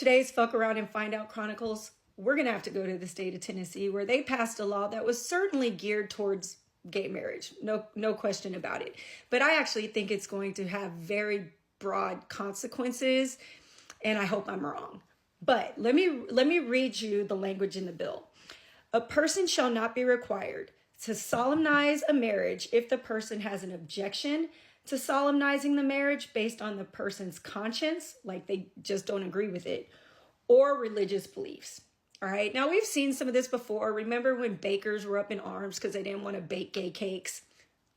today's Fuck Around and Find Out Chronicles, we're going to have to go to the state of Tennessee, where they passed a law that was certainly geared towards gay marriage. No question about it. But I actually think it's going to have very broad consequences, and I hope I'm wrong. But let me read you the language in the bill. A person shall not be required to solemnize a marriage if the person has an objection to solemnizing the marriage based on the person's conscience, like they just don't agree with it, or religious beliefs. All right. Now, we've seen some of this before. Remember when bakers were up in arms because they didn't want to bake gay cakes?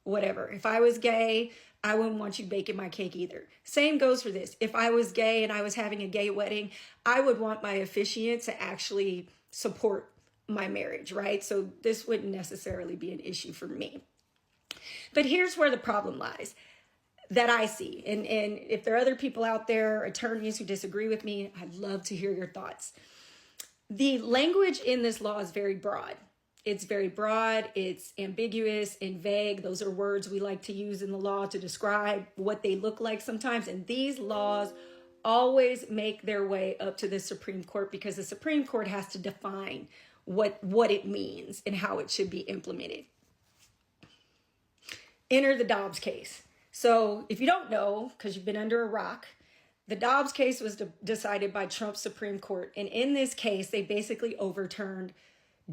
Whatever. If I was gay, I wouldn't want you baking my cake either. Same goes for this. If I was gay and I was having a gay wedding, I would want my officiant to actually support my marriage, right? So this wouldn't necessarily be an issue for me. But here's where the problem lies that I see. And if there are other people out there, attorneys who disagree with me, I'd love to hear your thoughts. The language in this law is very broad. It's very broad, it's ambiguous and vague. Those are words we like to use in the law to describe what they look like sometimes. And these laws always make their way up to the Supreme Court because the Supreme Court has to define what it means and how it should be implemented. Enter the Dobbs case. So if you don't know, because you've been under a rock, the Dobbs case was decided by Trump's Supreme Court. And in this case, they basically overturned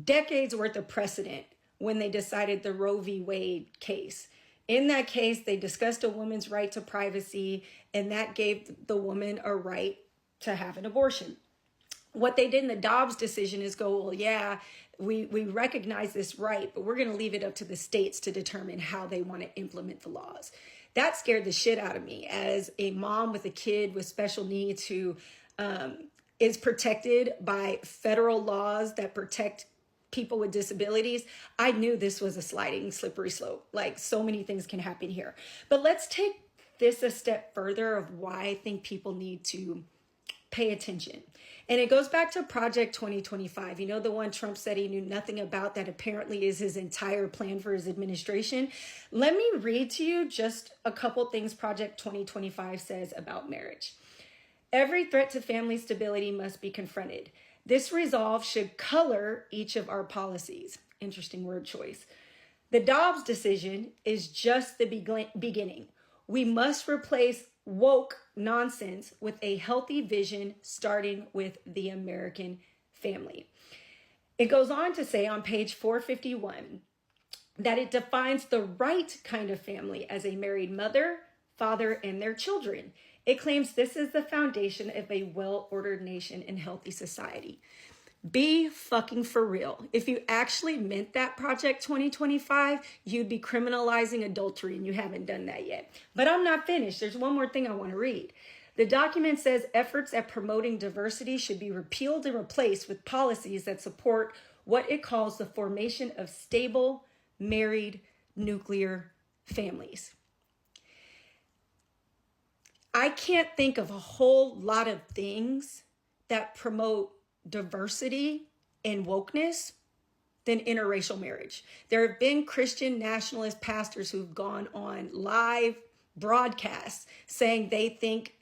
decades worth of precedent when they decided the Roe v. Wade case. In that case, they discussed a woman's right to privacy, and that gave the woman a right to have an abortion. What they did in the Dobbs decision is go, well, yeah, we recognize this right, but we're going to leave it up to the states to determine how they want to implement the laws. That scared the shit out of me as a mom with a kid with special needs who is protected by federal laws that protect people with disabilities. I knew this was a sliding, slippery slope. Like, so many things can happen here. But let's take this a step further of why I think people need to pay attention. And it goes back to Project 2025. You know, the one Trump said he knew nothing about that apparently is his entire plan for his administration. Let me read to you just a couple things Project 2025 says about marriage. Every threat to family stability must be confronted. This resolve should color each of our policies. Interesting word choice. The Dobbs decision is just the beginning. We must replace woke nonsense with a healthy vision, starting with the American family. It goes on to say on page 451 that it defines the right kind of family as a married mother, father, and their children. It claims this is the foundation of a well-ordered nation and healthy society. Be fucking for real. If you actually meant that Project 2025, you'd be criminalizing adultery, and you haven't done that yet. But I'm not finished. There's one more thing I want to read. The document says efforts at promoting diversity should be repealed and replaced with policies that support what it calls the formation of stable, married, nuclear families. I can't think of a whole lot of things that promote diversity and wokeness than interracial marriage. There have been Christian nationalist pastors who've gone on live broadcasts saying they think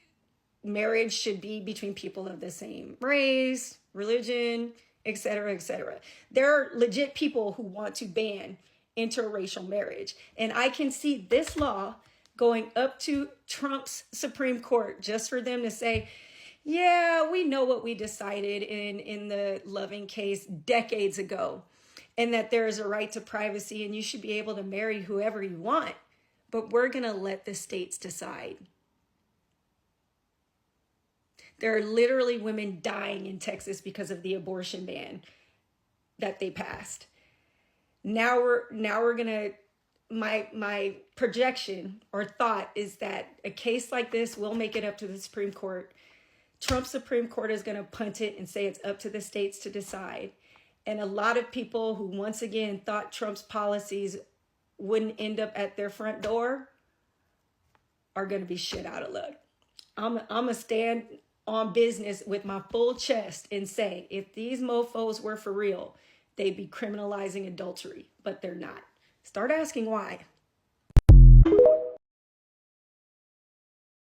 marriage should be between people of the same race, religion, etc., etc. There are legit people who want to ban interracial marriage. And I can see this law going up to Trump's Supreme Court just for them to say, yeah, we know what we decided in the Loving case decades ago, and that there is a right to privacy and you should be able to marry whoever you want, but we're going to let the states decide. There are literally women dying in Texas because of the abortion ban that they passed. Now we're going to, my projection or thought is that a case like this will make it up to the Supreme Court. Trump's Supreme Court is going to punt it and say it's up to the states to decide. And a lot of people who, once again, thought Trump's policies wouldn't end up at their front door are going to be shit out of luck. I'm going to stand on business with my full chest and say, if these mofos were for real, they'd be criminalizing adultery, but they're not. Start asking why.